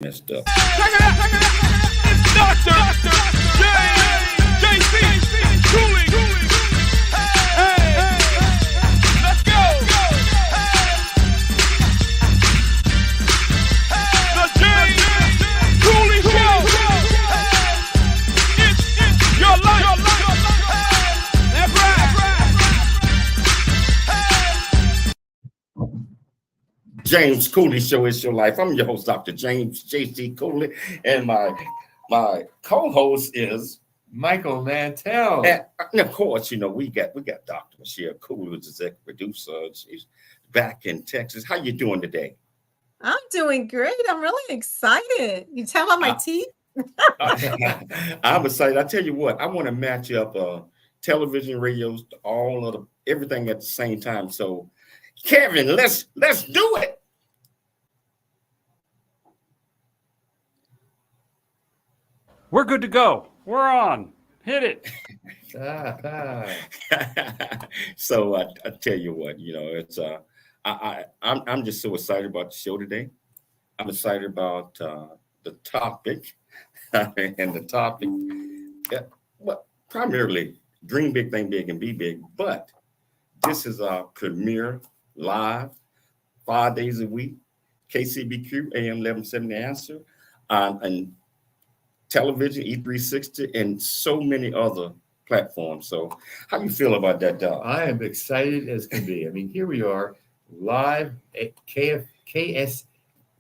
messed up. Check it out. It's Dr. JC Cooley. Hey, let's go. The JC Cooley Show. It's your life. That's right. James Cooley Show is your life. I'm your host, Dr. James JC Cooley, and my co-host is Michael Mantell. And of course, you know, we got Dr. Michelle Cooley, who's the executive producer. She's back in Texas. How you doing today? I'm doing great. I'm really excited. You tell by my teeth? I'm excited. I tell you what, I want to match up television, radios, everything at the same time. So, Kevin, let's do it. We're good to go. We're on. Hit it. So I tell you what, you know, it's I'm just so excited about the show today. I'm excited about the topic, and the topic, well, primarily dream big, think big, and be big. But this is our premiere live 5 days a week, KCBQ AM 1170 Answer, and television, E360, and so many other platforms. So how you feel about that, Doc? I am excited as can be. I mean, here we are live at KFM.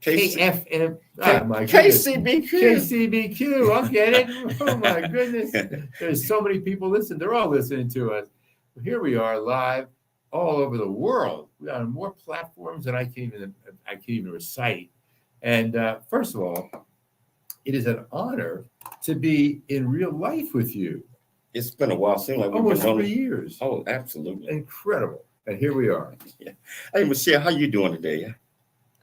My KCBQ. KCBQ. I'll get it. Oh my goodness. There's so many people listening. They're all listening to us. Here we are live all over the world. We're on more platforms than I can't even recite. And first of all, it is an honor to be in real life with you. It's been a while. Seems like we've almost been 3 years. Oh, absolutely. Incredible. And here we are. Yeah. Hey, Michelle, how you doing today?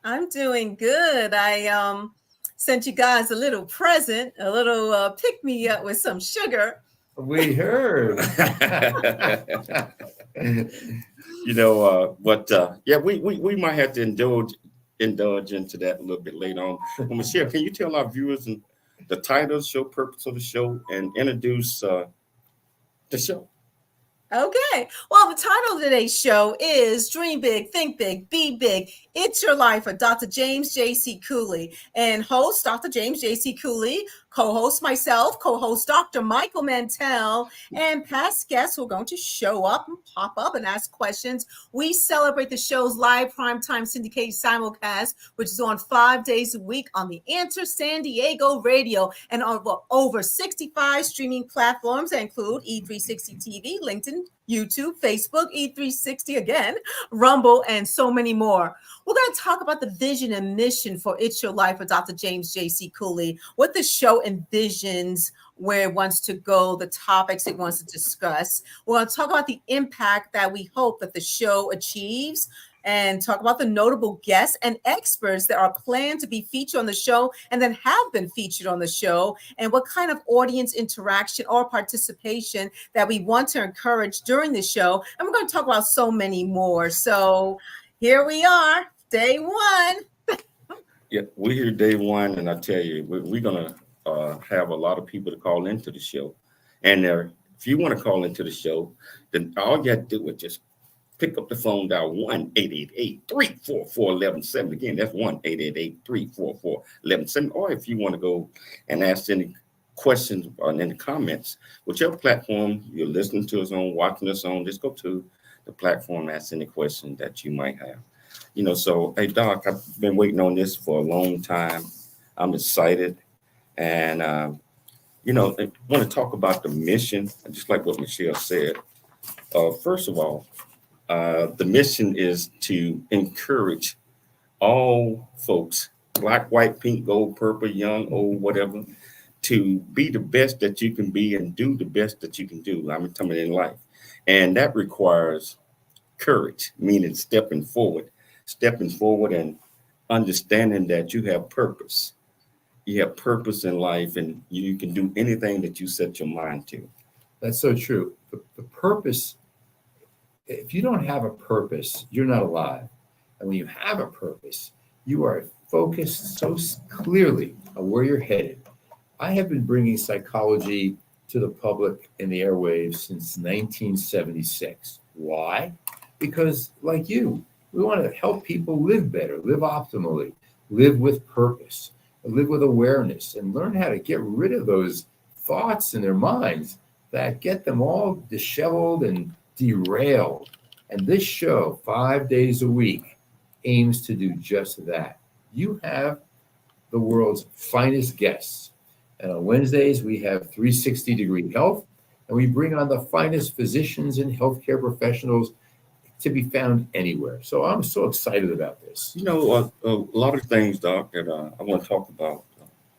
I'm doing good. I sent you guys a little present, a little pick-me-up with some sugar. We heard. You know, yeah, we might have to indulge into that a little bit later on. Well, Michelle, can you tell our viewers and the title, show purpose of the show, and introduce the show? Okay. Well, the title of today's show is Dream Big, Think Big, Be Big. It's Your Life with Dr. James JC Cooley, and host Dr. James JC Cooley, co-host myself, co-host Dr. Michael Mantell, and past guests who are going to show up and pop up and ask questions. We celebrate the show's live primetime syndicated simulcast, which is on 5 days a week on the Answer San Diego radio and on over 65 streaming platforms that include E360 TV, LinkedIn, YouTube, Facebook, E360 again, Rumble, and so many more. We're going to talk about the vision and mission for It's Your Life with Dr. James JC Cooley, what the show envisions, where it wants to go, the topics it wants to discuss. We're going to talk about the impact that we hope that the show achieves, and talk about the notable guests and experts that are planned to be featured on the show and then have been featured on the show, and what kind of audience interaction or participation that we want to encourage during the show. And we're going to talk about so many more. So here we are, day one. Yeah, we're here day one, and I tell you, we're going to have a lot of people to call into the show. And if you want to call into the show, then all you have to do is just pick up the phone, dial 1-888-344-1170. Again, that's 1-888-344-1170. Or if you want to go and ask any questions in the comments, whichever platform you're listening to us on, watching us on, just go to the platform, ask any question that you might have. You know, so, hey, Doc, I've been waiting on this for a long time. I'm excited. And, you know, I want to talk about the mission, just like what Michelle said. First of all, the mission is to encourage all folks, black, white, pink, gold, purple, young, old, whatever, to be the best that you can be and do the best that you can do. I'm talking in life. And that requires courage, meaning stepping forward and understanding that you have purpose. You have purpose in life, and you can do anything that you set your mind to. That's so true. The purpose, if you don't have a purpose, you're not alive. And when you have a purpose, you are focus so clearly on where you're headed. I have been bringing psychology to the public in the airwaves since 1976. Why? Because, like you, we want to help people live better, live optimally, live with purpose, live with awareness, and learn how to get rid of those thoughts in their minds that get them all disheveled and derailed. And this show, 5 days a week, aims to do just that. You have the world's finest guests. And on Wednesdays, we have 360-degree health, and we bring on the finest physicians and healthcare professionals to be found anywhere. So I'm so excited about this. You know, a lot of things, Doc, that I want to talk about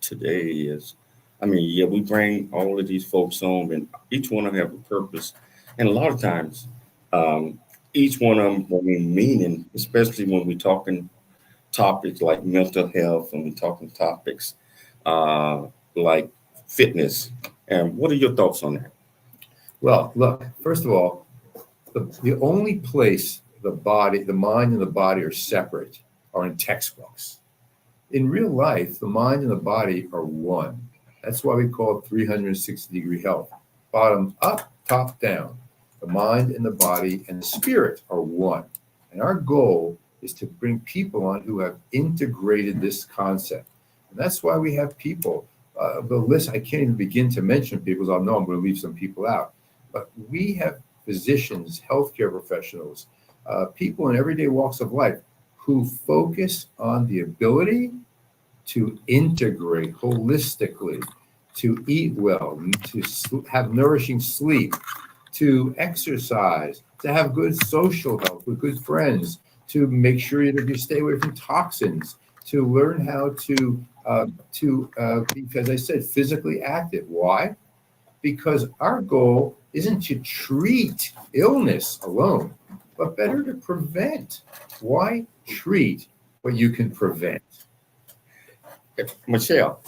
today is, we bring all of these folks on, and each one of them have a purpose. And a lot of times, each one of them will mean meaning, especially when we're talking topics like mental health, and we're talking topics like fitness. And what are your thoughts on that? Well, look, first of all, the only place the mind and the body are separate are in textbooks. In real life, the mind and the body are one. That's why we call it 360-degree health. Bottom up, top down. The mind and the body and the spirit are one. And our goal is to bring people on who have integrated this concept. And that's why we have people. The list, I can't even begin to mention people, because I know I'm going to leave some people out. But we have physicians, healthcare professionals, people in everyday walks of life who focus on the ability to integrate holistically, to eat well, to have nourishing sleep, to exercise, to have good social health with good friends, to make sure that you stay away from toxins, to learn how to be, as I said, physically active. Why? Because our goal isn't to treat illness alone, but better to prevent. Why treat what you can prevent? Michelle,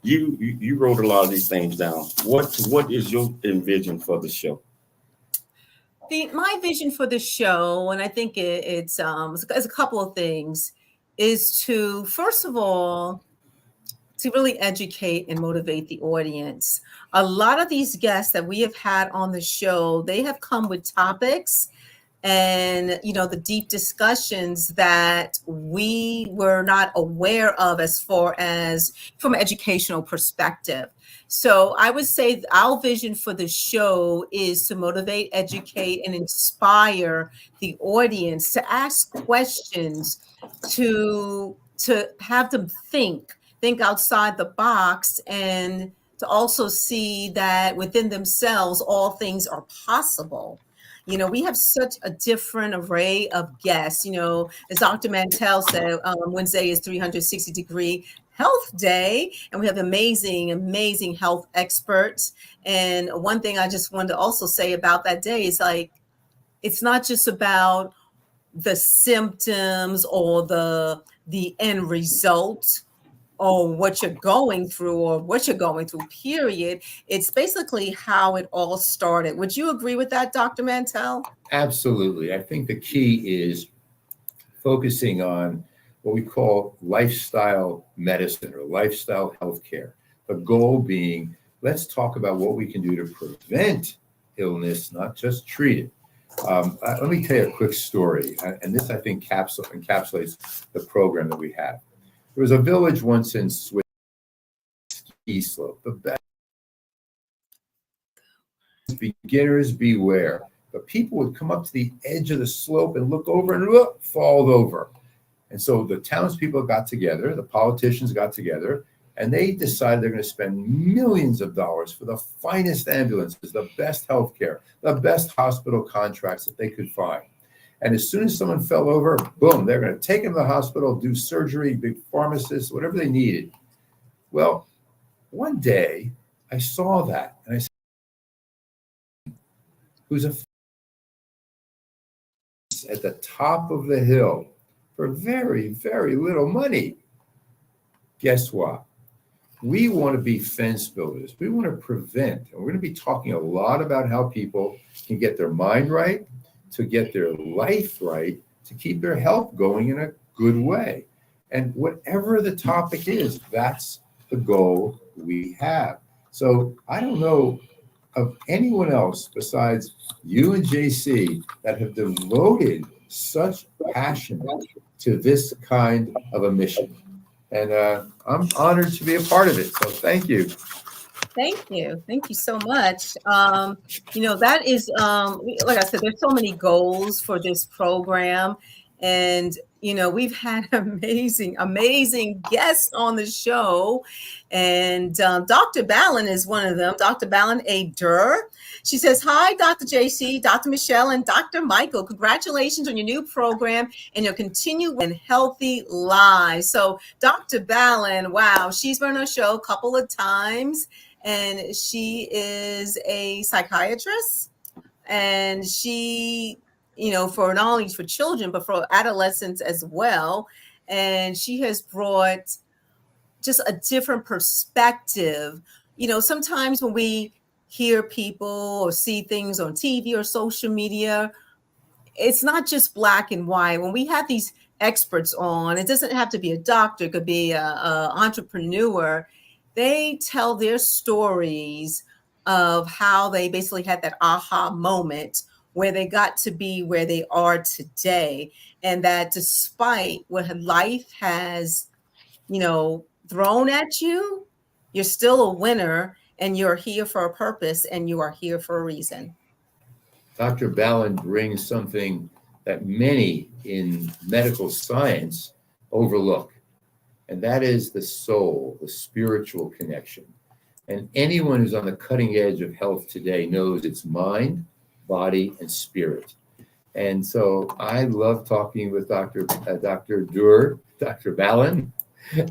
you wrote a lot of these things down. What is your vision for the show? My vision for the show, and I think it's a couple of things, is to, first of all, to really educate and motivate the audience. A lot of these guests that we have had on the show, they have come with topics and, the deep discussions that we were not aware of as far as from an educational perspective. So I would say our vision for the show is to motivate, educate, and inspire the audience to ask questions, to have them think outside the box, and to also see that within themselves, all things are possible. We have such a different array of guests. As Dr. Mantell said, Wednesday is 360-degree health day, and we have amazing health experts. And one thing I just wanted to also say about that day is, like, it's not just about the symptoms or the end result or what you're going through, period. It's basically how it all started. Would you agree with that, Dr. Mantell? Absolutely. I think the key is focusing on what we call lifestyle medicine or lifestyle healthcare. The goal being, let's talk about what we can do to prevent illness, not just treat it. Let me tell you a quick story, and this, I think, encapsulates the program that we have. There was a village once in Switzerland, ski slope. The best beginners beware. But people would come up to the edge of the slope and look over and fall over. And so the townspeople got together, the politicians got together, and they decided they're going to spend millions of dollars for the finest ambulances, the best healthcare, the best hospital contracts that they could find. And as soon as someone fell over, boom, they're going to take them to the hospital, do surgery, big pharmacists, whatever they needed. Well, one day I saw that, and I said, who's at the top of the hill for very, very little money. Guess what? We want to be fence builders. We want to prevent. And we're going to be talking a lot about how people can get their mind right, to get their life right, to keep their health going in a good way. And whatever the topic is, that's the goal we have. So I don't know of anyone else besides you and JC that have devoted such passion to this kind of a mission. And I'm honored to be a part of it. So thank you. Thank you. Thank you so much. That is, like I said, there's so many goals for this program. And, we've had amazing guests on the show. And Dr. Ballin is one of them, Dr. Ballin A. Durr. She says, hi, Dr. JC, Dr. Michelle, and Dr. Michael. Congratulations on your new program and your continued and healthy lives. So Dr. Ballin, wow, she's been on our show a couple of times. And she is a psychiatrist, and she, for not only for children, but for adolescents as well. And she has brought just a different perspective. Sometimes when we hear people or see things on TV or social media, it's not just black and white. When we have these experts on, it doesn't have to be a doctor, it could be an entrepreneur. They tell their stories of how they basically had that aha moment where they got to be where they are today. And that despite what life has, thrown at you, you're still a winner and you're here for a purpose and you are here for a reason. Dr. Ballin brings something that many in medical science overlook. And that is the soul, the spiritual connection. And anyone who's on the cutting edge of health today knows it's mind, body, and spirit. And so I love talking with Dr. Durr, Dr. Ballin,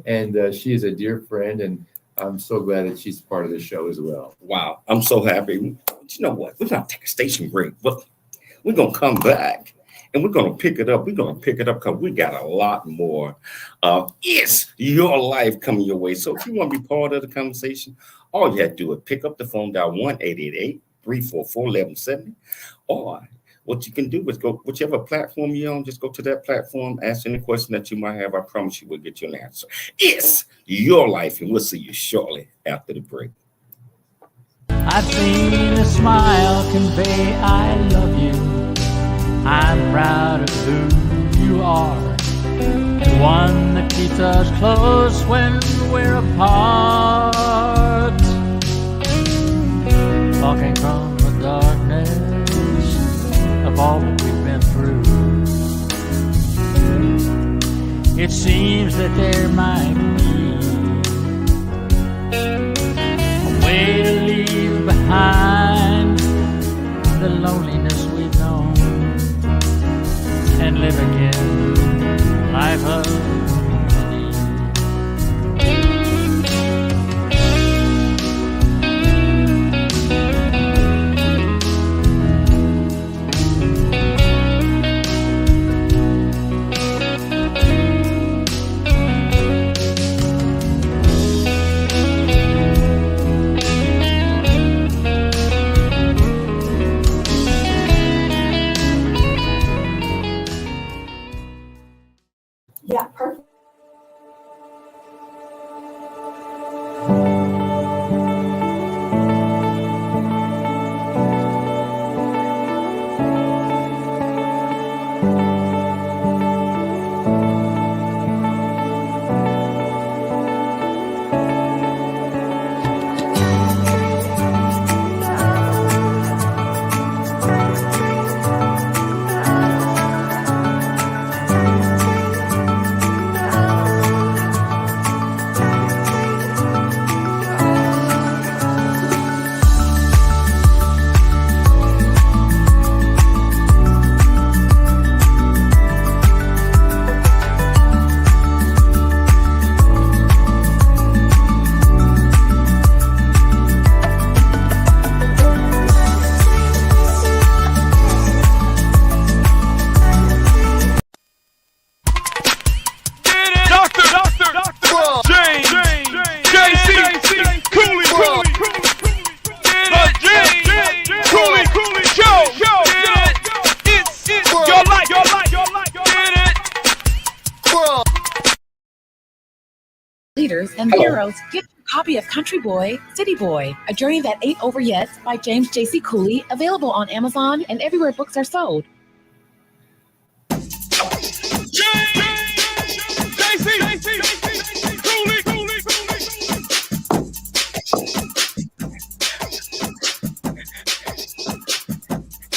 and she is a dear friend, and I'm so glad that she's part of the show as well. Wow, I'm so happy. But you know what? We're going to take a station break, but we're going to come back. And we're going to pick it up. We're going to pick it up because we got a lot more. It's your life coming your way. So if you want to be part of the conversation, all you have to do is pick up the phone, dial 1-888-344-1170. Or what you can do is go, whichever platform you're on, just go to that platform, ask any question that you might have. I promise you we'll get you an answer. It's your life, and we'll see you shortly after the break. I've seen a smile convey I love you. I'm proud of who you are, and one that keeps us close when we're apart. Talking from the darkness of all that we've been through, it seems that there might be a way to leave behind the loneliness we've known and live again life of and the heroes, get your copy of Country Boy, City Boy, A Journey That Ain't Over Yet by James JC Cooley, available on Amazon and everywhere books are sold.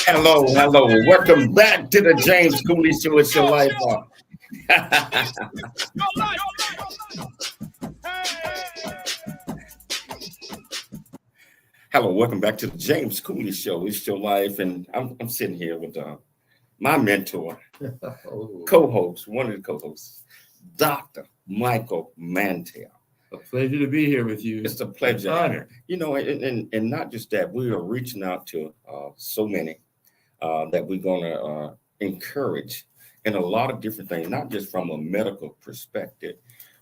Hello. Welcome back to the James Cooley Show. It's your life. Hello, welcome back to the James Cooley Show. It's your life, and I'm sitting here with my mentor, co-host, one of the co-hosts, Dr. Michael Mantell. A pleasure to be here with you. It's a pleasure. Honor. You know, and not just that, we are reaching out to so many that we're going to encourage in a lot of different things, not just from a medical perspective,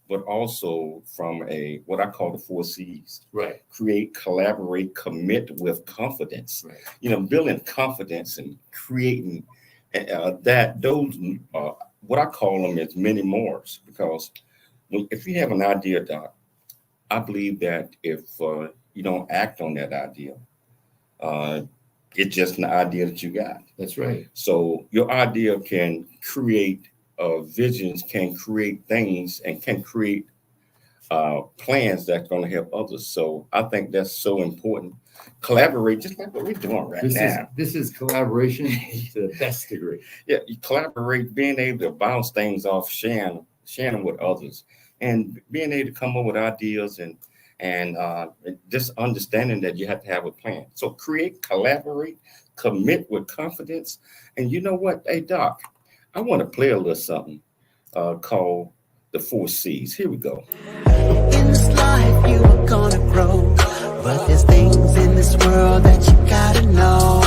but also from what I call the 4 C's. Right. Create, collaborate, commit with confidence. Right. You know, building confidence and creating those, what I call them is many mores, because if you have an idea, Doc, I believe that if you don't act on that idea, it's just an idea that you got. That's right. So your idea can create visions, can create things, and can create plans that's going to help others. So I think that's so important. Collaborate, just like what we're doing now. This is collaboration to the best degree. Yeah, you collaborate, being able to bounce things off, sharing with others, and being able to come up with ideas and just understanding that you have to have a plan. So create, collaborate, commit with confidence. And you know what? Hey, Doc, I want to play a little something called the 4 C's. Here we go. In this life, you are gonna grow, but there's things in this world that you gotta know.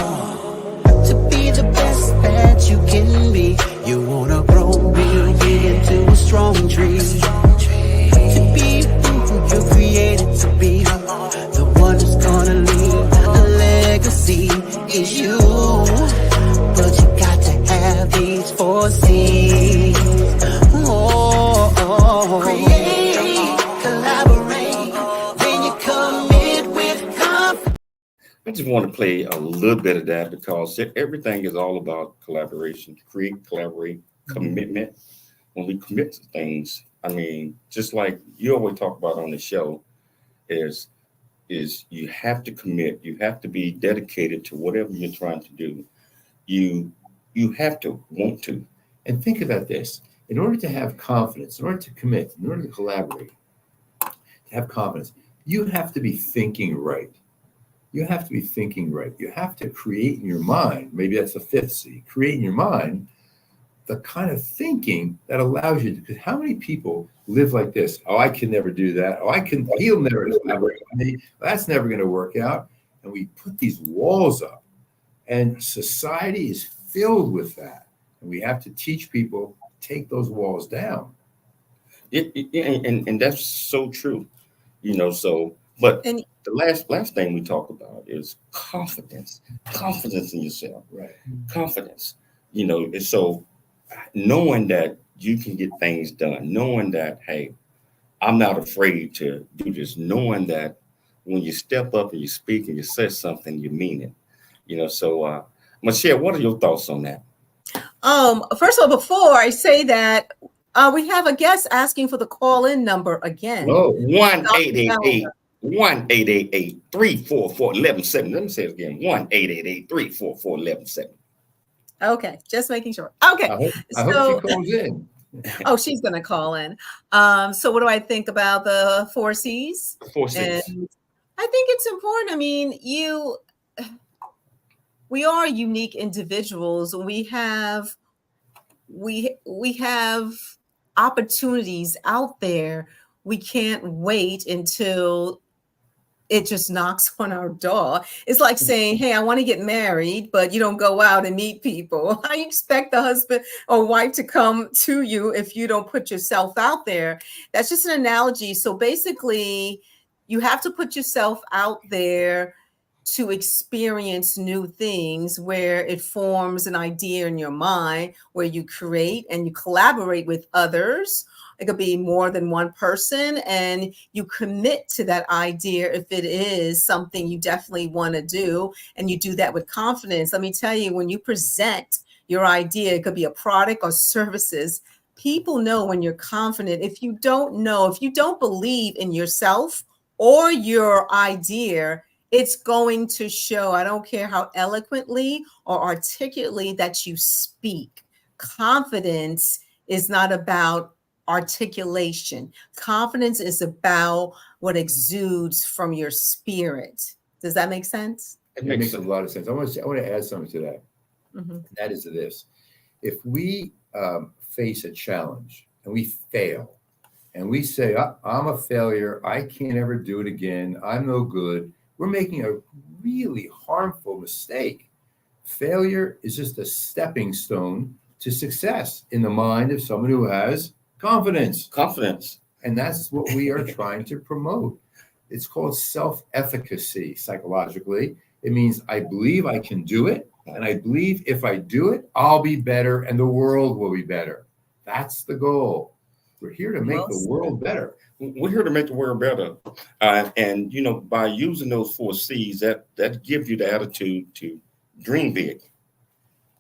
To be the best that you can be, you wanna grow real big into a strong tree. To be who you're created to be, the one who's gonna leave a legacy is you. But you got to have these 4 C's. Create, collaborate, then you commit with confidence. I just want to play a little bit of that because everything is all about collaboration. Create, collaborate, commitment. When we commit to things, I mean, just like you always talk about on the show, is you have to commit. You have to be dedicated to whatever you're trying to do. You have to want to. And think about this. In order to have confidence, in order to commit, in order to collaborate, to have confidence, you have to be thinking right. You have to be thinking right. You have to create in your mind, maybe that's the 5th C, create in your mind the kind of thinking that allows you to, because how many people live like this? Oh, I can never do that. Oh, he'll never collaborate with me. That's never going to work out. And we put these walls up, and society is filled with that. And we have to teach people, take those walls down. And that's so true, you know. So, but the last thing we talk about is confidence in yourself, right? Confidence, you know. And so knowing that you can get things done, knowing that, hey, I'm not afraid to do this, knowing that when you step up and you speak and you say something, you mean it, you know. So, Michelle, what are your thoughts on that? First of all, before I say that, we have a guest asking for the call-in number again. Oh, 1-888-344-1170. Let me say it again. 1-888-344-1170. Okay, just making sure. Okay. I hope she calls in. Oh, she's going to call in. So what do I think about the 4 C's? 4 C's. And I think it's important. I mean, we are unique individuals. We have opportunities out there. We can't wait until it just knocks on our door. It's like saying, hey, I want to get married, but you don't go out and meet people. How do you expect the husband or wife to come to you if you don't put yourself out there? That's just an analogy. So basically, you have to put yourself out there to experience new things, where it forms an idea in your mind, where you create and you collaborate with others. It could be more than one person, and you commit to that idea if it is something you definitely want to do, and you do that with confidence. Let me tell you, when you present your idea, it could be a product or services, people know when you're confident. If you don't believe in yourself or your idea, it's going to show. I don't care how eloquently or articulately that you speak. Confidence is not about articulation. Confidence is about what exudes from your spirit. Does that make sense? It makes a lot of sense. I want to add something to that. Mm-hmm. That is this. If we face a challenge and we fail and we say, I'm a failure, I can't ever do it again, I'm no good, we're making a really harmful mistake. Failure is just a stepping stone to success in the mind of someone who has confidence. And that's what we are trying to promote. It's called self-efficacy psychologically. It means I believe I can do it. And I believe if I do it, I'll be better and the world will be better. That's the goal. We're here to make the world better. We're here to make the world better. And, by using those 4 C's, that gives you the attitude to dream big,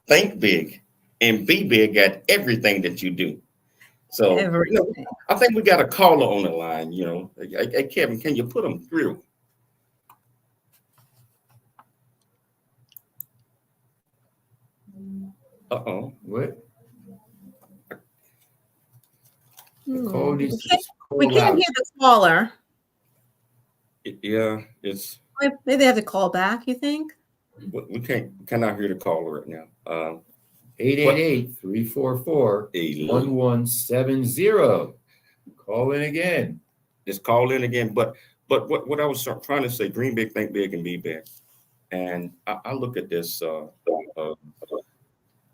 think big, and be big at everything that you do. So, I think we got a caller on the line, Hey, Kevin, can you put them through? Uh-oh. What? We Call needs to can't hear the caller. Yeah, it's. Maybe they have to call back, you think? We cannot hear the caller right now. 888-344-1170. Call in again. Just call in again. But what I was trying to say, dream big, think big, and be big. And I look at this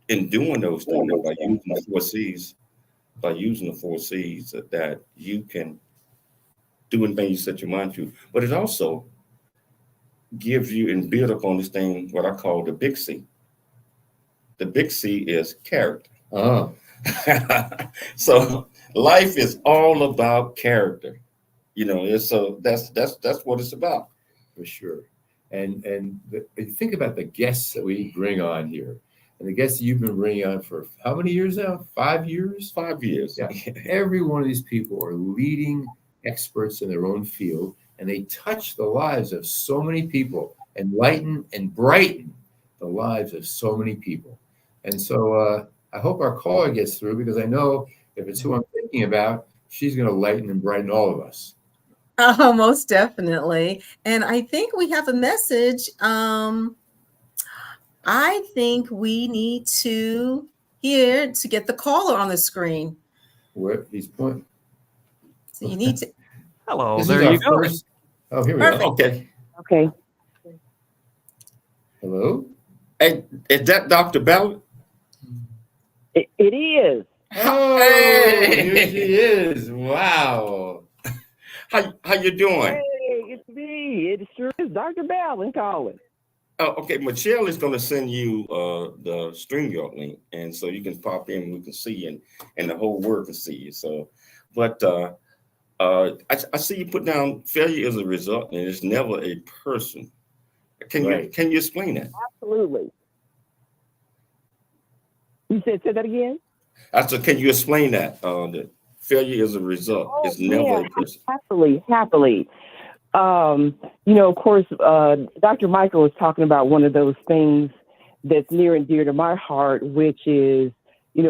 in doing those things by using the 4 C's, that you can do anything you set your mind to. But it also gives you and build up on this thing, what I call the big C. The big C is character. So life is all about character. That's what it's about. For sure. And think about the guests that we bring on here. And the guests that you've been bringing on for how many years now? 5 years? 5 years. Yeah. Every one of these people are leading experts in their own field, and they touch the lives of so many people, enlighten and brighten the lives of so many people. And so I hope our caller gets through, because I know if it's who I'm thinking about, she's going to lighten and brighten all of us. Oh, most definitely. And I think we have a message. I think we need to get the caller on the screen. Where he's pointing. So you need to. Hello, This there is our you go. first. Oh, here we Perfect. go. Okay. Hello? Hey, is that Dr. Ballard? It is. Oh, Hey! here she is. Wow. How you doing? Hey, it's me. It sure is Dr. Ballin calling. Oh, okay. Michelle is going to send you the StreamYard link, and so you can pop in. We can see you, and the whole world can see you. So, but I see you put down failure is a result, and it's never a person. Can you explain that? Absolutely. You say that again? I said, can you explain that? That failure is a result. It's never a person. Happily. Of course, Dr. Michael was talking about one of those things that's near and dear to my heart, which is,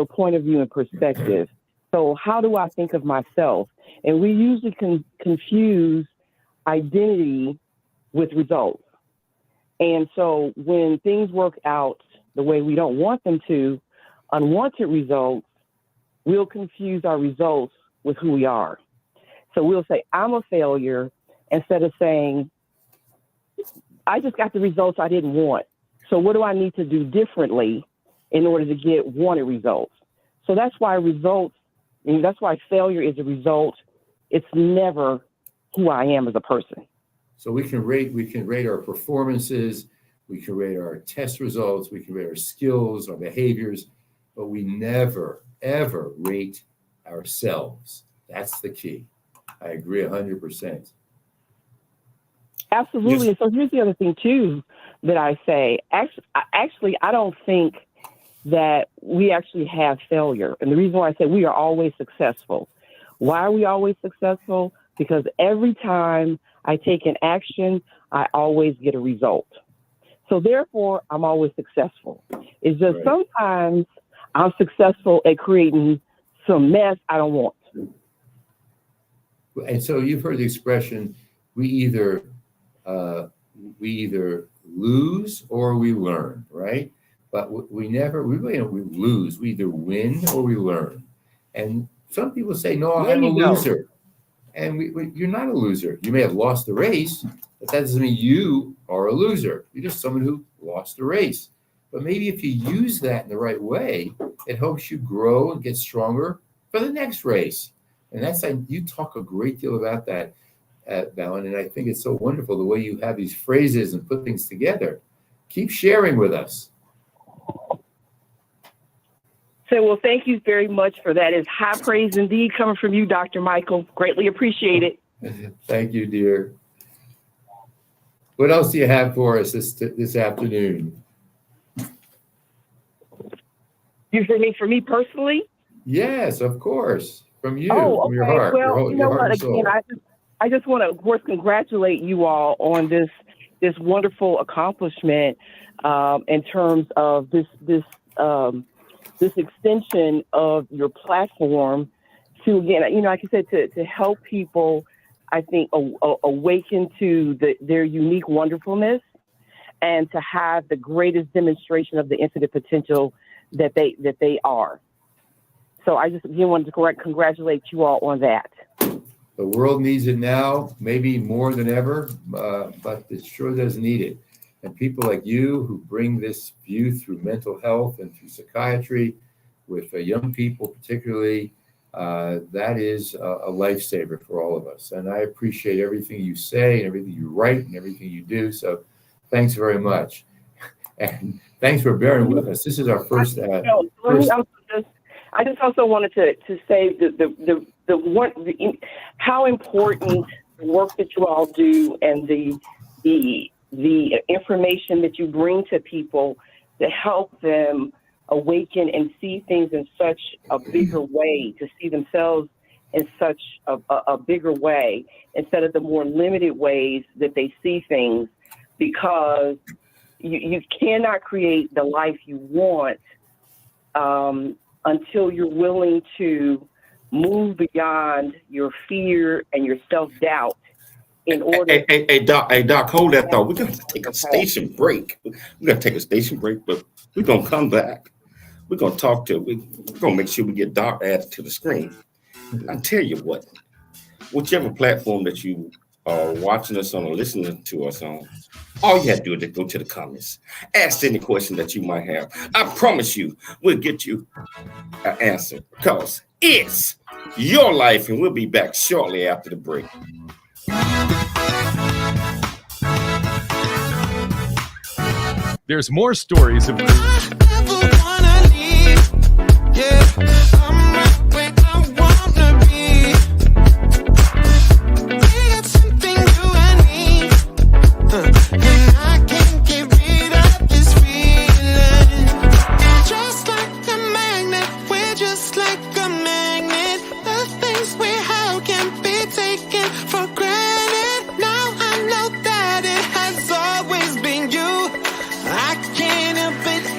point of view and perspective. So how do I think of myself? And we usually confuse identity with results. And so when things work out the way we don't want them to, unwanted results, we'll confuse our results with who we are. So we'll say, I'm a failure, instead of saying, I just got the results I didn't want. So what do I need to do differently in order to get wanted results? So that's why that's why failure is a result. It's never who I am as a person. So we can rate our performances, we can rate our test results, we can rate our skills, our behaviors, but we never, ever rate ourselves. That's the key. I agree 100%. Absolutely. Yes. So here's the other thing too that I say. Actually, I don't think that we actually have failure. And the reason why I say we are always successful. Why are we always successful? Because every time I take an action, I always get a result. So therefore, I'm always successful. It's just Right. sometimes I'm successful at creating some mess I don't want. And so you've heard the expression, we either lose or we learn, right? But we really don't lose. We either win or we learn. And some people say, no, There I'm a you go. loser. And you're not a loser. You may have lost the race, but that doesn't mean you are a loser. You're just someone who lost the race. But maybe if you use that in the right way, it helps you grow and get stronger for the next race. And that's like, you talk a great deal about that, Valen, and I think it's so wonderful the way you have these phrases and put things together. Keep sharing with us. So, well, thank you very much for that. It's high praise indeed coming from you, Dr. Michael. Greatly appreciate it. Thank you, dear. What else do you have for us this afternoon? You for me personally? Yes, of course. From you, Oh, from your okay. heart. Well, you know your heart what? and soul. Again, I just want to, of course, congratulate you all on this wonderful accomplishment in terms of this extension of your platform to, again, like I said, to help people, I think, awaken to their unique wonderfulness and to have the greatest demonstration of the infinite potential that they are. So I just again wanted to congratulate you all on that. The world needs it now, maybe more than ever, but it sure does need it. And people like you who bring this view through mental health and through psychiatry with young people particularly, that is a lifesaver for all of us. And I appreciate everything you say and everything you write and everything you do. So thanks very much. And thanks for bearing with us. This is our first. I just also wanted to say how important the work that you all do and the information that you bring to people to help them awaken and see things in such a bigger way, to see themselves in such a bigger way instead of the more limited ways that they see things, because you cannot create the life you want until you're willing to move beyond your fear and your self-doubt in order. Hey, Doc, hold that thought. We're going to take a station break. We're going to take a station break, but we're going to come back. We're going to talk to, we're going to make sure we get Doc added to the screen. I tell you what, whichever platform that you are watching us on or listening to us on, all you have to do is go to the comments. Ask any question that you might have. I promise you, we'll get you an answer because it's your life, and we'll be back shortly after the break. There's more stories of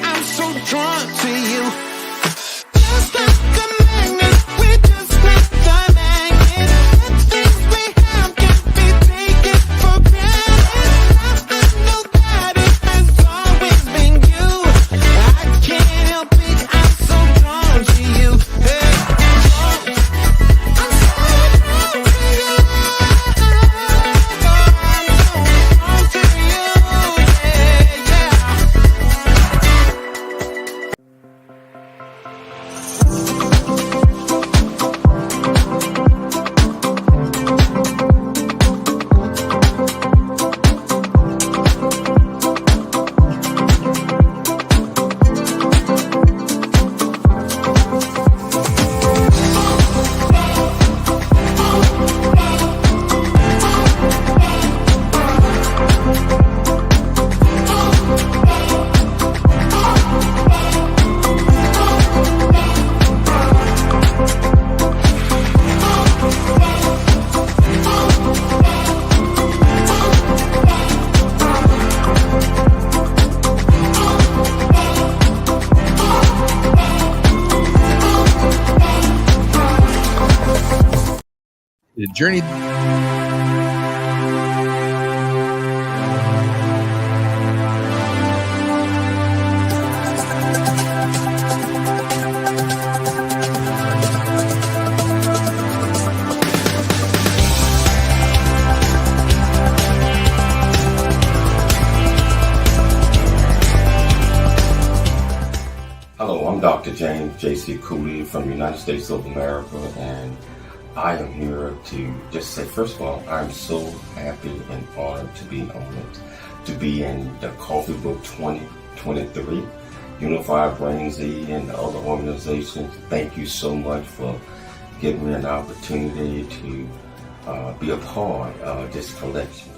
I'm so journey. Hello, I'm Dr. James JC Cooley from the United States of America, and I am here to just say, first of all, I'm so happy and honored to be on it, to be in the Coffee Book 2023, Unified Brain Z, and the other organizations. Thank you so much for giving me an opportunity to be a part of this collection.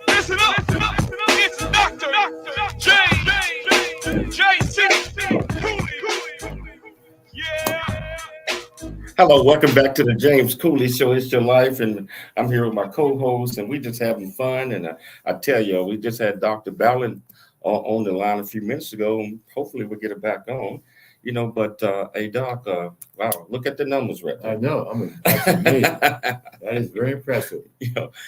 Listen up. It's Dr. JC Cooley. Yeah. Hello, welcome back to the James Cooley Show. It's your life, and I'm here with my co-host, and we just having fun. And I tell you, we just had Dr. Ballin on the line a few minutes ago, and hopefully we'll get it back on. But hey, Doc, wow, look at the numbers right I there. know. That's amazing. That is very impressive.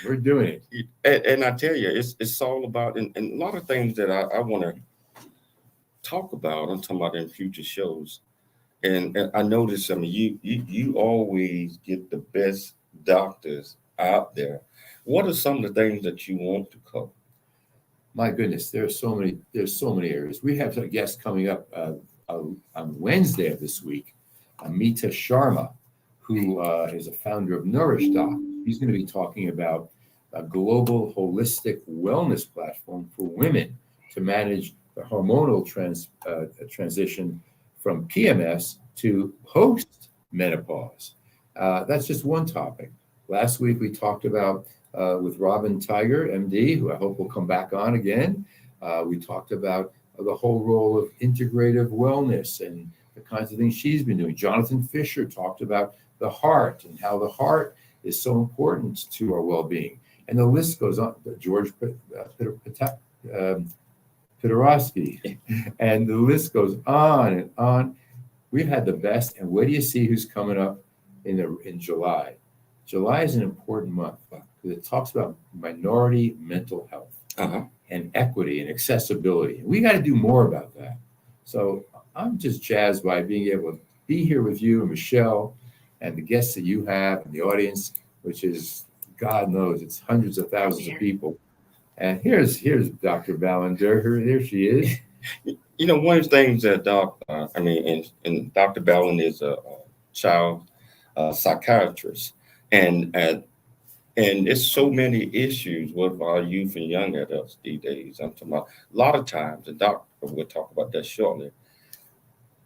We're doing it. And I tell you, it's all about, and a lot of things that I want to talk about. I'm talking about in future shows. And I notice, you always get the best doctors out there. What are some of the things that you want to cover? My goodness, there's so many areas. We have a guest coming up on Wednesday of this week, Amita Sharma, who is a founder of Nourish Doc. He's going to be talking about a global holistic wellness platform for women to manage the hormonal transition from PMS to post-menopause. That's just one topic. Last week we talked about with Robin Tiger, MD, who I hope will come back on again. We talked about the whole role of integrative wellness and the kinds of things she's been doing. Jonathan Fisher talked about the heart and how the heart is so important to our well-being. And the list goes on. George Pidarowski, and the list goes on and on. We've had the best, and where do you see who's coming up in July? July is an important month because it talks about minority mental health and equity and accessibility. And we got to do more about that. So I'm just jazzed by being able to be here with you and Michelle and the guests that you have and the audience, which is, God knows, it's hundreds of thousands of people. And here's Dr. Ballinger. There she is. One of the things that and Dr. Ballin is a child psychiatrist, and it's so many issues with our youth and young adults these days. I'm talking about a lot of times, and Doc, we'll talk about that shortly.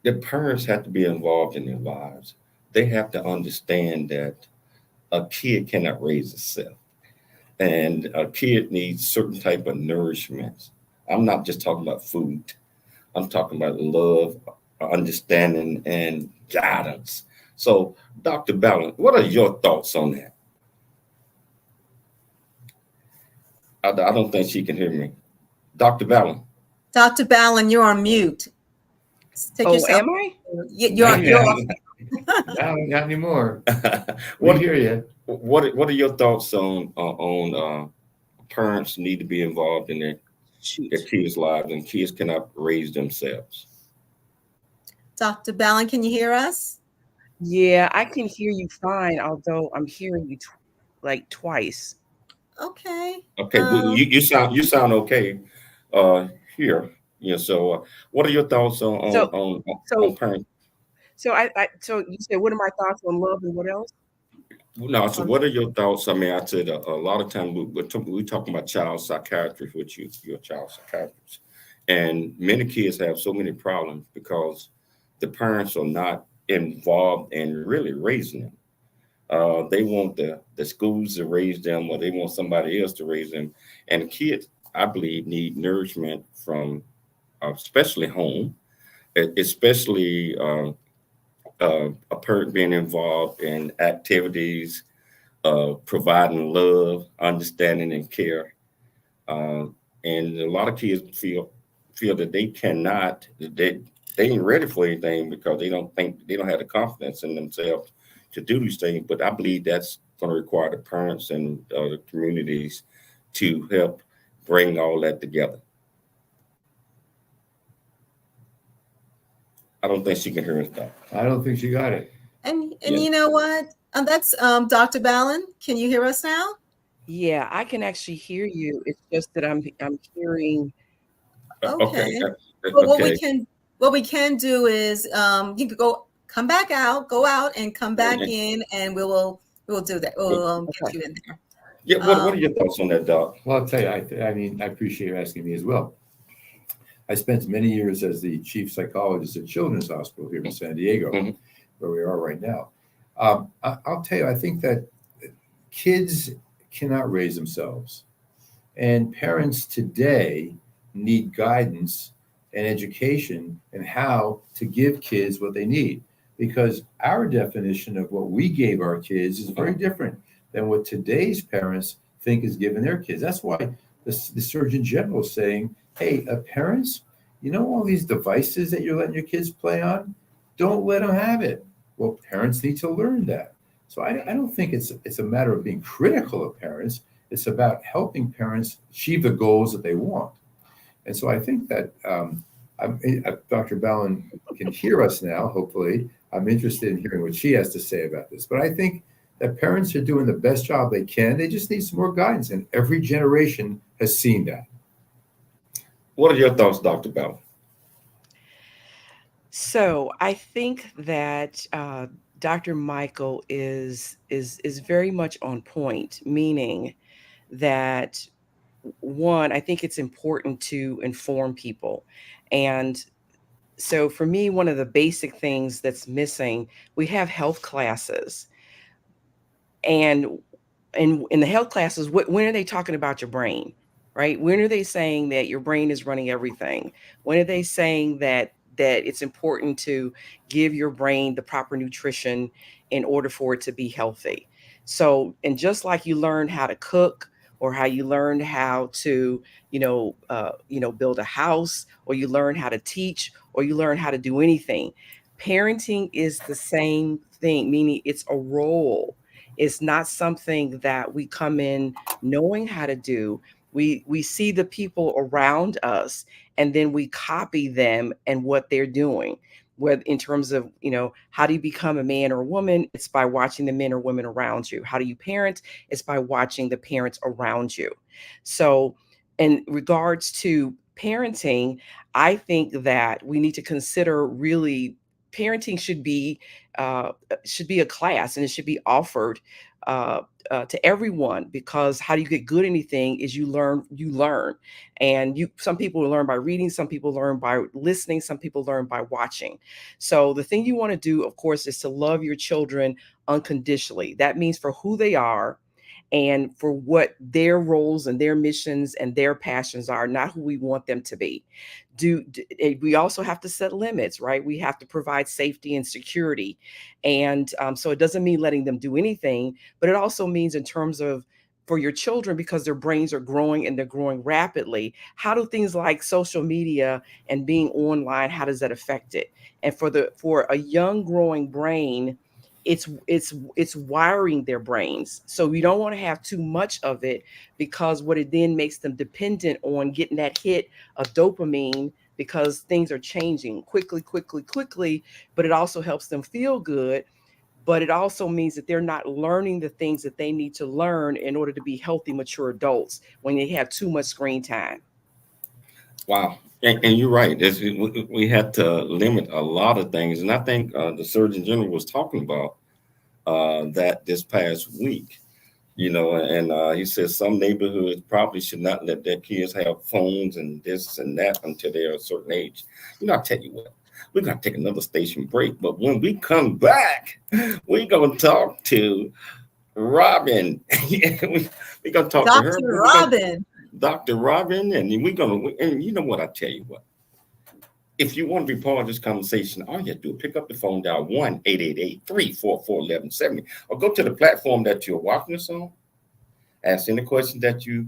The parents have to be involved in their lives. They have to understand that a kid cannot raise itself. And a kid needs certain type of nourishment. I'm not just talking about food. I'm talking about love, understanding, and guidance. So, Dr. Ballin, what are your thoughts on that? I don't think she can hear me. Dr. Ballin. Dr. Ballin, you're on mute. Take yourself. Am I? You're Not anymore. What We hear you. What are your thoughts on parents need to be involved in their kids' lives, and kids cannot raise themselves? Dr. Ballin, can you hear us? Yeah, I can hear you fine, although I'm hearing you twice. Okay. Okay, you sound okay here. Yeah. So, what are your thoughts on parents? So so you said, what are my thoughts on love and what else? No. So, what are your thoughts? I said a lot of times we're talking about child psychiatrists, which you're a child psychiatrist, and many kids have so many problems because the parents are not involved in really raising them. They want the schools to raise them, or they want somebody else to raise them. And kids, I believe, need nourishment from especially home, especially a parent being involved in activities, providing love, understanding, and care. And a lot of kids feel that they cannot, they ain't ready for anything because they don't have the confidence in themselves to do these things. But I believe that's going to require the parents and the communities to help bring all that together. I don't think she can hear us, Doc. I don't think she got it. And Yeah. you know what? That's Dr. Ballin. Can you hear us now? Yeah, I can actually hear you. It's just that I'm hearing. Okay. Okay. But what we can do is you could go out and come back in, and we'll do that. We'll get you in there. Yeah. What are your thoughts on that, Doc? Well, I'll tell you, I mean, I appreciate you asking me as well. I spent many years as the chief psychologist at Children's Hospital here in San Diego, where we are right now. I'll tell you, I think that kids cannot raise themselves. And parents today need guidance and education in how to give kids what they need. Because our definition of what we gave our kids is very different than what today's parents think is given their kids. That's why the Surgeon General is saying, hey, parents, you know all these devices that you're letting your kids play on? Don't let them have it. Well, parents need to learn that. So I don't think it's a matter of being critical of parents. It's about helping parents achieve the goals that they want. And so I think that Dr. Ballin can hear us now, hopefully. I'm interested in hearing what she has to say about this. But I think that parents are doing the best job they can. They just need some more guidance. And every generation has seen that. What are your thoughts, Dr. Ballin? So I think that Dr. Michael is very much on point, meaning that one, I think it's important to inform people. And so for me, one of the basic things that's missing, we have health classes. And in the health classes, when are they talking about your brain, right? When are they saying that your brain is running everything? When are they saying that it's important to give your brain the proper nutrition in order for it to be healthy? So, and just like you learn how to cook, or how you learn how to, build a house, or you learn how to teach, or you learn how to do anything, parenting is the same thing, meaning it's a role. It's not something that we come in knowing how to do. We see the people around us, and then we copy them and what they're doing. Whether in terms of, how do you become a man or a woman? It's by watching the men or women around you. How do you parent? It's by watching the parents around you. So in regards to parenting, I think that we need to consider really parenting should be a class, and it should be offered to everyone, because how do you get good at anything is you learn, and some people learn by reading, some people learn by listening, some people learn by watching. So the thing you want to do, of course, is to love your children unconditionally. That means for who they are and for what their roles and their missions and their passions are, not who we want them to be. We also have to set limits, right? We have to provide safety and security. And so it doesn't mean letting them do anything, but it also means in terms of for your children, because their brains are growing and they're growing rapidly, how do things like social media and being online, how does that affect it? And for a young growing brain, it's wiring their brains. So we don't want to have too much of it, because what it then makes them dependent on getting that hit of dopamine, because things are changing quickly, but it also helps them feel good. But it also means that they're not learning the things that they need to learn in order to be healthy, mature adults when they have too much screen time. Wow. And you're right. We had to limit a lot of things. And I think the Surgeon General was talking about that this past week, and he says some neighborhoods probably should not let their kids have phones and this and that until they're a certain age. I'll tell you what, we're going to take another station break. But when we come back, we're going to talk to Robin. We're going to talk to her. Dr. Robin. Dr. Robin, and we're going to, and you know what, I tell you what, if you want to be part of this conversation, all you have to do is pick up the phone, dial 1-888-344-1170, or go to the platform that you're watching us on. Ask any questions that you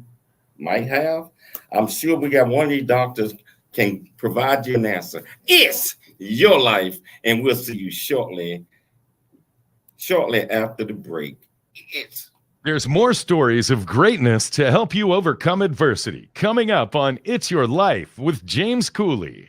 might have. I'm sure we got one of these doctors can provide you an answer. It's your life, and we'll see you shortly after the break. There's more stories of greatness to help you overcome adversity coming up on It's Your Life with James Cooley.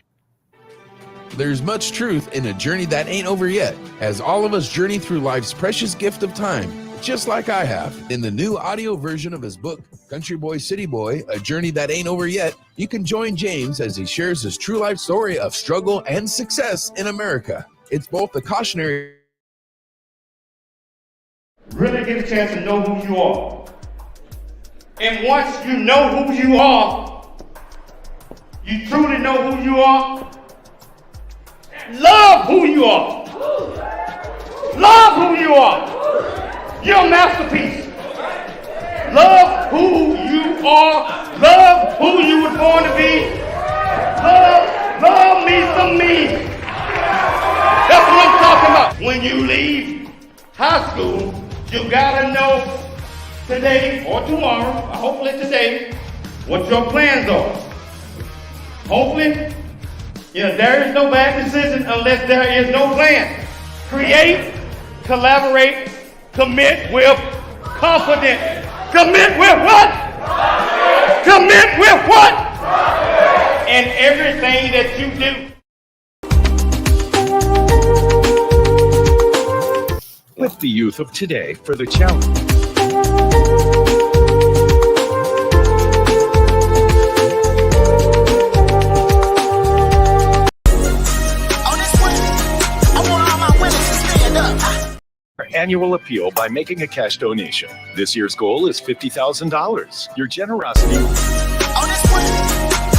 There's much truth in a journey that ain't over yet, as all of us journey through life's precious gift of time, just like I have. In the new audio version of his book, Country Boy, City Boy, A Journey That Ain't Over Yet, you can join James as he shares his true life story of struggle and success in America. It's both a cautionary... Really get a chance to know who you are. And once you know who you are, you truly know who you are, love who you are. Love who you are. You're a masterpiece. Love who you are. Love who you were born to be. Love me some me. That's what I'm talking about. When you leave high school, you gotta know today or tomorrow, or hopefully today, what your plans are. Hopefully, there is no bad decision unless there is no plan. Create, collaborate, commit with confidence. Commit with what? Commit with what? And everything that you do. With the youth of today for the challenge. Annual appeal by making a cash donation. This year's goal is $50,000. Your generosity. On this one,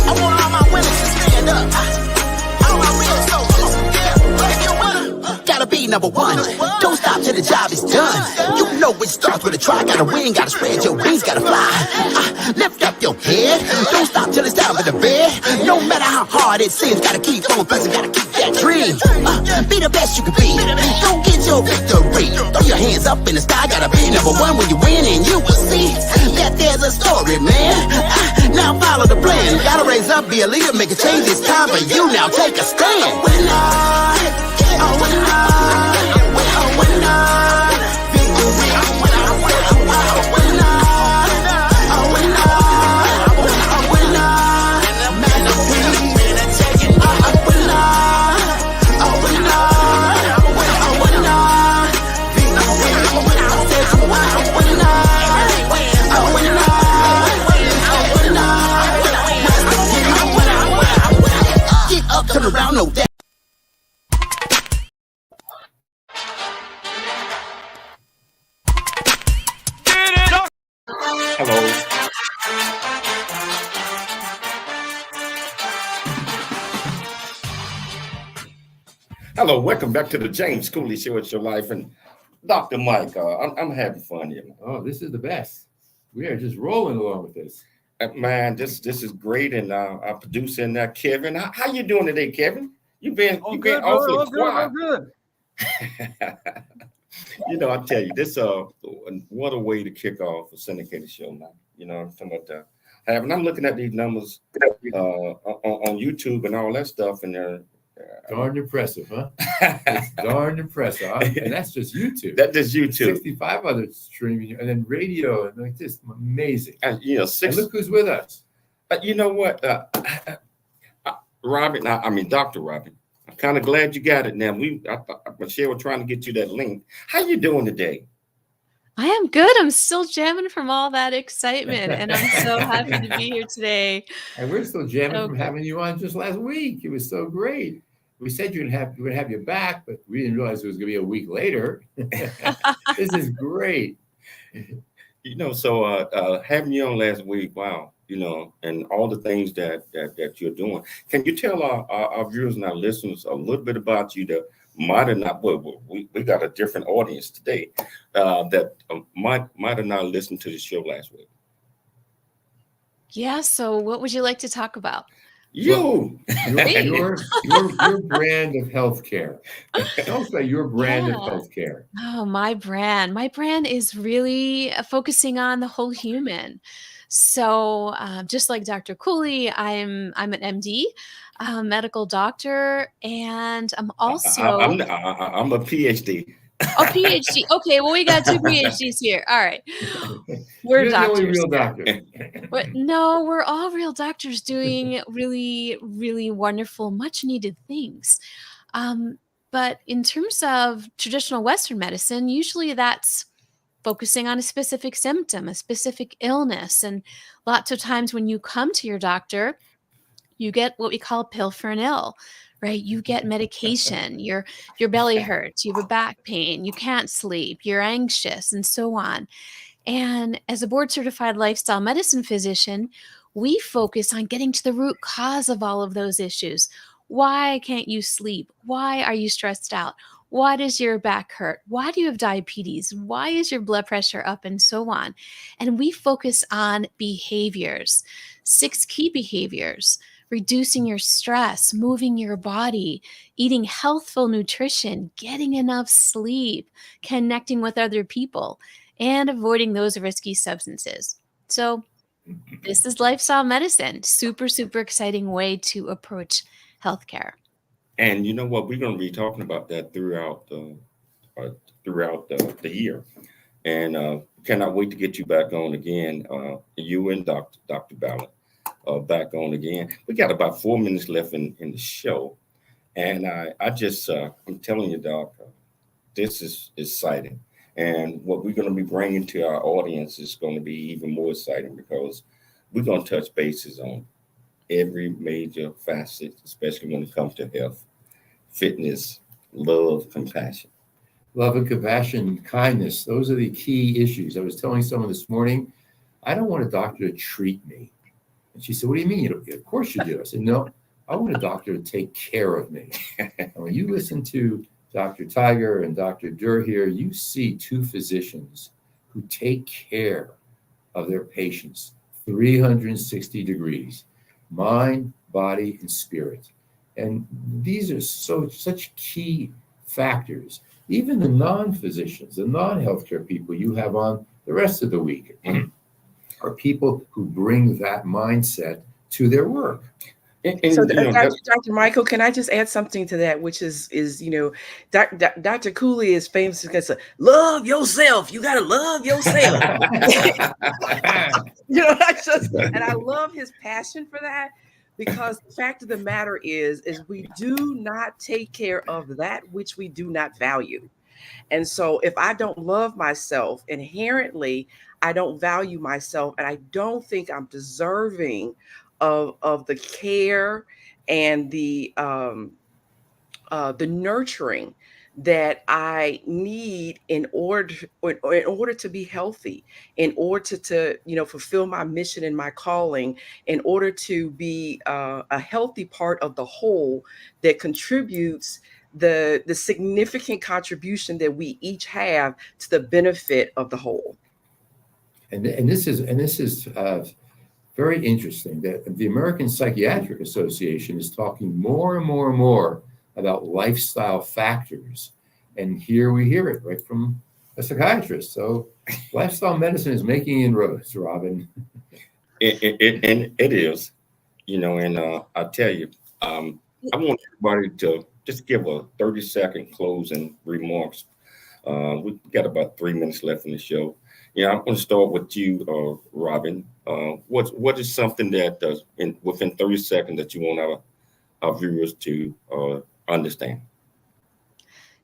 I want all my women to stand up. All my real soldiers, yeah, if you're a winner, gotta be number one. Don't stop till the job is done. You know it starts with a try. Gotta win, gotta spread your wings, gotta fly. Lift up your head. Don't stop till it's down with the bed. No matter how hard it seems, gotta keep on pressing, gotta keep that dream. Be the best you can be. Don't get your victory. Throw your hands up in the sky. Gotta be number one when you win, and you will see that there's a story, man. Now follow the plan. Gotta raise up, be a leader, make a change. It's time for you now. Take a stand. Turn around, no that. Hello. Hello, welcome back to the James Cooley Show. It's Your Life, and Dr. Mike. I'm having fun here. Oh, this is the best. We are just rolling along with this. Man, this is great, and our producer in there, Kevin. How you doing today, Kevin? You've been awfully quiet. Good. I tell you, this what a way to kick off a syndicated show now. I'm talking about and I'm looking at these numbers on YouTube and all that stuff, and they're darn impressive, huh? It's darn impressive. And that's just YouTube. That's just YouTube. 65 others streaming, and then radio, and like this, amazing. And and look who's with us. You know what, Robin? Dr. Robin. I'm kind of glad you got it now. Michelle was trying to get you that link. How you doing today? I am good. I'm still jamming from all that excitement, and I'm so happy to be here today. And we're still jamming from having you on just last week. It was so great. We said we're gonna have you back, but we didn't realize it was gonna be a week later. This is great. So having you on last week, wow, and all the things that you're doing. Can you tell our viewers and our listeners a little bit about you that might have not, we got a different audience today that might have not listened to the show last week? Yeah. So what would you like to talk about? You. Your brand of healthcare. Tell us about your brand of Yeah. healthcare. Oh, my brand. My brand is really focusing on the whole human. So, just like Dr. Cooley, I'm an MD, medical doctor, and I'm also I'm a PhD. a PhD. Okay, well, we got two PhDs here. All right, we're You're the only doctors. real doctor. But no, we're all real doctors doing really, really wonderful, much needed things. Um, but in terms of traditional Western medicine, usually that's focusing on a specific symptom, a specific illness. And lots of times when you come to your doctor, you get what we call a pill for an ill, right? You get medication, your belly hurts, you have a back pain, you can't sleep, you're anxious, and so on. And as a board certified lifestyle medicine physician, we focus on getting to the root cause of all of those issues. Why can't you sleep? Why are you stressed out? Why does your back hurt? Why do you have diabetes? Why is your blood pressure up? And so on. And we focus on behaviors, 6 key behaviors: reducing your stress, moving your body, eating healthful nutrition, getting enough sleep, connecting with other people, and avoiding those risky substances. So this is lifestyle medicine. Super, super exciting way to approach healthcare. And you know what? We're going to be talking about that throughout the year. And cannot wait to get you back on again. You and Dr. Ballard back on again. We got about 4 minutes left in the show. And I'm telling you, Doc, this is exciting. And what we're going to be bringing to our audience is going to be even more exciting, because we're going to touch bases on every major facet, especially when it comes to health, fitness, love, compassion. Love and compassion, kindness. Those are the key issues. I was telling someone this morning, I don't want a doctor to treat me. And she said, what do you mean? Of course you do. I said, no, I want a doctor to take care of me. And when you listen to Dr. Tiger and Dr. Durr here, you see two physicians who take care of their patients 360 degrees, mind, body, and spirit. And these are such key factors. Even the non-physicians, the non-healthcare people you have on the rest of the week are people who bring that mindset to their work. So, Dr. Michael, can I just add something to that, which is Dr. Cooley is famous because love yourself. You gotta love yourself. And I love his passion for that, because the fact of the matter is we do not take care of that which we do not value. And so if I don't love myself, inherently, I don't value myself, and I don't think I'm deserving of the care and the nurturing that I need in order to be healthy, in order to fulfill my mission and my calling, in order to be a healthy part of the whole that contributes the significant contribution that we each have to the benefit of the whole. And this is very interesting that the American Psychiatric Association is talking more and more and more about lifestyle factors. And here we hear it right from a psychiatrist. So lifestyle medicine is making inroads, Robin. It is, and I'll tell you, I want everybody to just give a 30-second closing remarks. We got about 3 minutes left in the show. I'm going to start with you, Robin. What is something that within 30 seconds that you want our viewers to understand?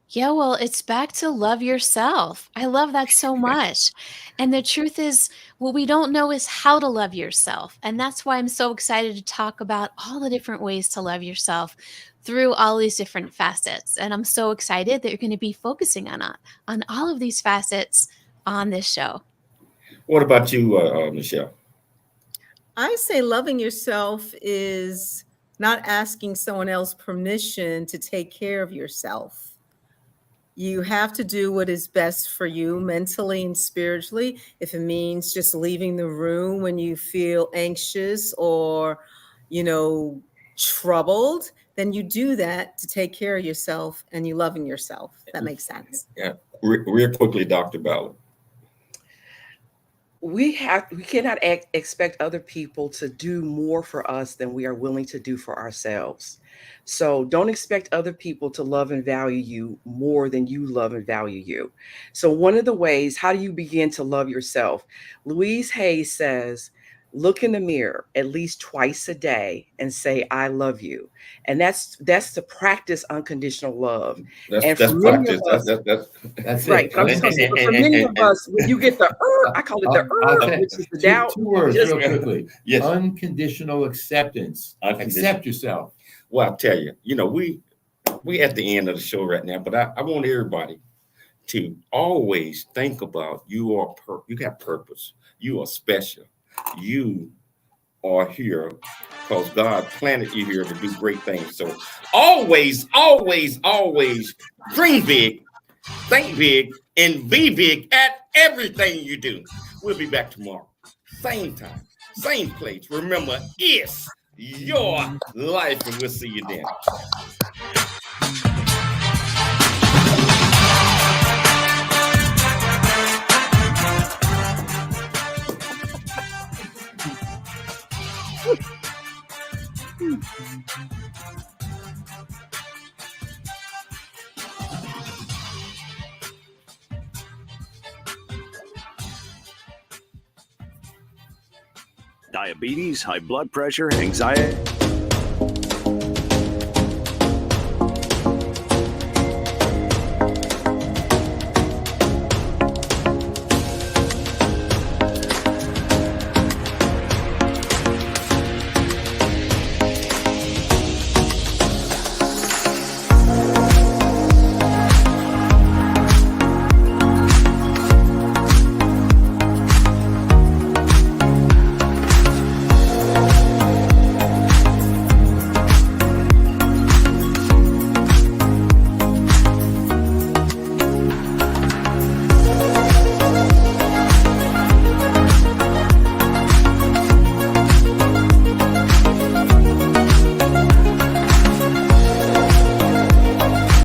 Yeah, well, it's back to love yourself. I love that so much. And the truth is, what we don't know is how to love yourself. And that's why I'm so excited to talk about all the different ways to love yourself through all these different facets. And I'm so excited that you're going to be focusing on all of these facets on this show. What about you, Michelle? I say loving yourself is not asking someone else permission to take care of yourself. You have to do what is best for you mentally and spiritually. If it means just leaving the room when you feel anxious or, troubled, then you do that to take care of yourself and you loving yourself. That makes sense. Yeah. Real quickly, Dr. Ballard. We cannot expect other people to do more for us than we are willing to do for ourselves. So don't expect other people to love and value you more than you love and value you. So one of the ways, how do you begin to love yourself? Louise Hay says, look in the mirror at least twice a day and say, I love you. And that's to practice unconditional love. That's for many practice. of us, That's right. it. But I'm just gonna say, for many of us, when you get the I call it the which is the doubt. Two words just- real quickly. Yes. Unconditional acceptance. Accept yourself. Well, I'll tell you, we at the end of the show right now, but I want everybody to always think about you got purpose. You are special. You are here because God planted you here to do great things. So always, always, always dream big, think big, and be big at everything you do. We'll be back tomorrow. Same time, same place. Remember, it's your life, and we'll see you then. Diabetes, high blood pressure, anxiety.